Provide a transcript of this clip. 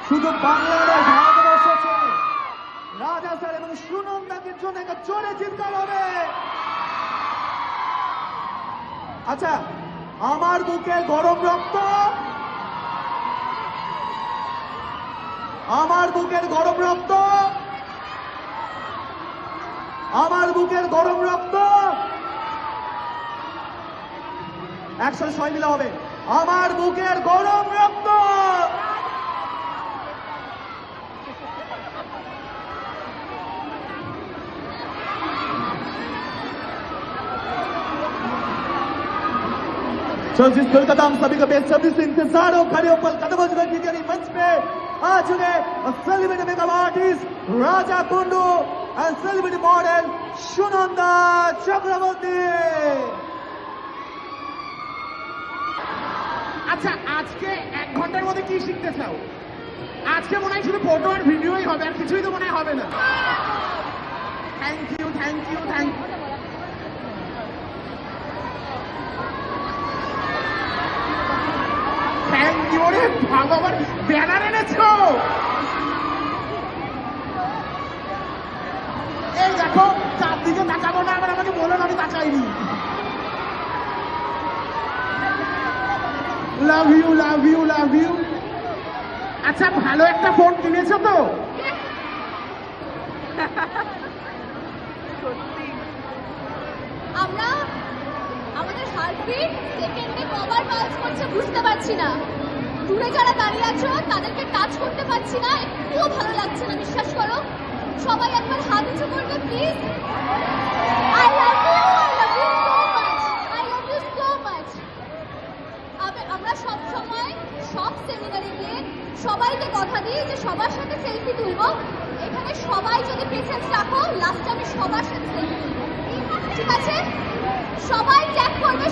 শুধু বাংলাদেশ ভারতবর্ষ ছেড়ে রাজা স্যার এবং সুনন্দাকে জন্য একটা জোরে চিৎকার হবে। আচ্ছা, আমার বুকের গরম রক্ত, আমার বুকের গরম রক্ত, আমার বুকের গরম রক্ত, একসাথে সবাই মিলে হবে, আমার বুকের গরম রক্ত। तो जिस दिल का दाम सभी का बेसब्री से इंतजार हो खड़े हो पल कदम की मंच पे आ चुके celebrity makeup artist Raja Kundu and celebrity model Sunanda Chakraborty. আচ্ছা, আজকে 1 ঘন্টার মধ্যে কি শিখতে চাও? আজকে মনে হয় শুধু ফটো আর ভিডিওই হবে, আর কিছুই তো মনে হয় হবে না। Thank you, thank you, thank you. Thank you রে ভগবান, ব্যানার এনেছো। এই দেখো, চারদিকে তাকাবো না, আবার আমাকে বলো না আমি তাকাইনি। Love you, love you, love you. আচ্ছা, ভালো একটা ফোন কিনেছো তো? আমরা আমাদের হার্টবিট সেকেন্ডে কবার পালস করছে বুঝতে পারছি না। দূরে যারা দাঁড়িয়ে আছো তাদেরকে টাচ করতে পারছি না, একটুও ভালো লাগছে না, বিশ্বাস করো। সবাই একবার হাত উঁচু করবে please. I love you, I love you so much, I love you so much. আমরা সব সময় সব সেমিনারে গিয়ে সবাইকে কথা দিই যে সবার সাথে সেলফি তুলবো। এখানে সবাই যদি প্রেজেন্স রাখো, লাস্টে আমি সবার সাথে সেলফি তুলবো, ঠিক আছে? সবাই ট্যাগ করবে